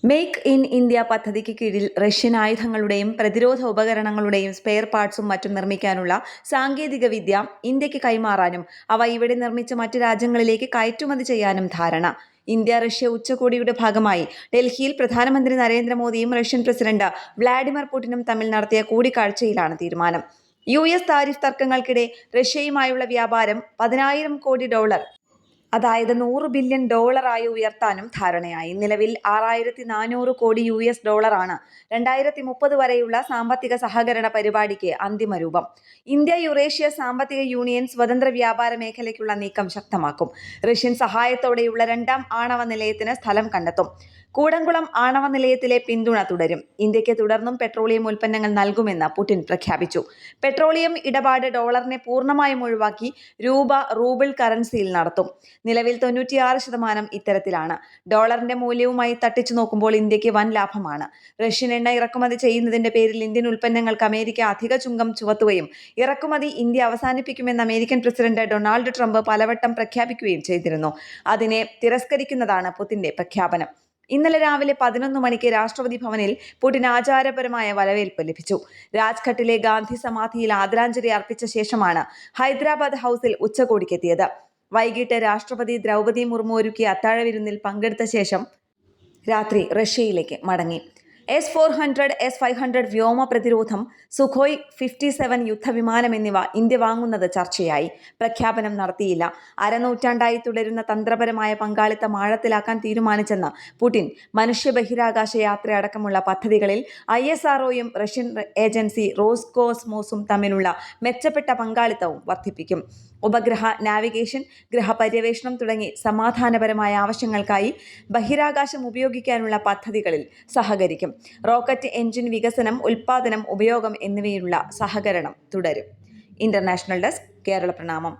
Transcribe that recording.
Make in India പദ്ധതിക്ക് കീഴിൽ Russian ആയുധങ്ങളുടെയും പ്രതിരോധ ഉപകരണങ്ങളുടെയും സ്പെയർ പാർട്സും മറ്റും നിർമ്മിക്കാനുള്ള സാങ്കേതിക വിദ്യ ഇന്ത്യക്ക് കൈമാറാനും അവ ഇവിടെ നിർമ്മിച്ച മറ്റു രാജ്യങ്ങളിലേക്ക് കയറ്റുമതി ചെയ്യാനും ധാരണ. ഇന്ത്യ റഷ്യ ഉച്ചകോടിയുടെ ഭാഗമായി ഡൽഹിയിൽ പ്രധാനമന്ത്രി നരേന്ദ്രമോദിയും റഷ്യൻ പ്രസിഡന്റ് വ്ളാഡിമിർ പുടിനും തമ്മിൽ നടത്തിയ കൂടിക്കാഴ്ചയിലാണ് തീരുമാനം. US താരിഫ് തർക്കങ്ങൾക്കിടെ റഷ്യയുമായുള്ള വ്യാപാരം $10,000 കോടി, അതായത് $100 ബില്യൺ ആയി ഉയർത്താനും ധാരണയായി. നിലവിൽ $6,400 കോടി ആണ് 2030 വരെയുള്ള സാമ്പത്തിക സഹകരണ പരിപാടിക്ക് അന്തിമ രൂപം. ഇന്ത്യ യുറേഷ്യ സാമ്പത്തിക യൂണിയൻ സ്വതന്ത്ര വ്യാപാര മേഖലയ്ക്കുള്ള നീക്കം ശക്തമാക്കും. റഷ്യൻ സഹായത്തോടെയുള്ള രണ്ടാം ആണവ നിലയത്തിന് സ്ഥലം കണ്ടെത്തും. കൂടംകുളം ആണവ നിലയത്തിലെ പിന്തുണ തുടരും. ഇന്ത്യക്ക് തുടർന്നും പെട്രോളിയം ഉൽപ്പന്നങ്ങൾ നൽകുമെന്ന് പുടിൻ പ്രഖ്യാപിച്ചു. പെട്രോളിയം ഇടപാട് ഡോളറിനെ പൂർണ്ണമായും ഒഴിവാക്കി റൂബിൾ കറൻസിയിൽ നടത്തും. നിലവിൽ 96% ഇത്തരത്തിലാണ്. ഡോളറിന്റെ മൂല്യവുമായി തട്ടിച്ചു നോക്കുമ്പോൾ ഇന്ത്യക്ക് വൻ ലാഭമാണ്. റഷ്യൻ എണ്ണ ഇറക്കുമതി ചെയ്യുന്നതിന്റെ പേരിൽ ഇന്ത്യൻ ഉൽപ്പന്നങ്ങൾക്ക് അമേരിക്ക അധിക ചുങ്കം ചുമത്തുകയും ഇറക്കുമതി ഇന്ത്യ അവസാനിപ്പിക്കുമെന്ന് അമേരിക്കൻ പ്രസിഡന്റ് ഡൊണാൾഡ് ട്രംപ് പലവട്ടം പ്രഖ്യാപിക്കുകയും ചെയ്തിരുന്നു. അതിനെ തിരസ്കരിക്കുന്നതാണ് പുടിന്റെ പ്രഖ്യാപനം. ഇന്നലെ രാവിലെ 11 മണിക്ക് രാഷ്ട്രപതി ഭവനിൽ പുടിൻ ആചാരപരമായ വരവേൽപ്പ് ലഭിച്ചു. രാജ്ഘട്ടിലെ ഗാന്ധി സമാധിയിൽ ആദരാഞ്ജലി അർപ്പിച്ച ശേഷമാണ് ഹൈദരാബാദ് ഹൗസിൽ ഉച്ചകോടിക്കെത്തിയത്. വൈകിട്ട് രാഷ്ട്രപതി ദ്രൗപദി മുർമു ഒരുക്കിയ അത്താഴ വിരുന്നിൽ പങ്കെടുത്ത ശേഷം രാത്രി റഷ്യയിലേക്ക് മടങ്ങി. S-400, S-500 വ്യോമ പ്രതിരോധം, സുഖോയ് 57 യുദ്ധവിമാനം എന്നിവ ഇന്ത്യ വാങ്ങുന്നത് ചർച്ചയായി. പ്രഖ്യാപനം നടത്തിയില്ല. അരനൂറ്റാണ്ടായി തുടരുന്ന തന്ത്രപരമായ പങ്കാളിത്തം ആഴത്തിലാക്കാൻ തീരുമാനിച്ചെന്ന് പുടിൻ. മനുഷ്യ ബഹിരാകാശ യാത്രയടക്കമുള്ള പദ്ധതികളിൽ ISROയും റഷ്യൻ ഏജൻസി റോസ്കോസ്മോസും തമ്മിലുള്ള മെച്ചപ്പെട്ട പങ്കാളിത്തവും വർദ്ധിപ്പിക്കും. ഉപഗ്രഹ നാവിഗേഷൻ, ഗ്രഹപര്യവേഷണം തുടങ്ങി സമാധാനപരമായ ആവശ്യങ്ങൾക്കായി ബഹിരാകാശം ഉപയോഗിക്കാനുള്ള പദ്ധതികളിൽ സഹകരിക്കും. റോക്കറ്റ് എഞ്ചിൻ വികസനം, ഉൽപ്പാദനം, ഉപയോഗം എന്നിവയിലുള്ള സഹകരണം തുടരും. ഇന്റർനാഷണൽ ഡെസ്ക്, കേരള പ്രണാമം.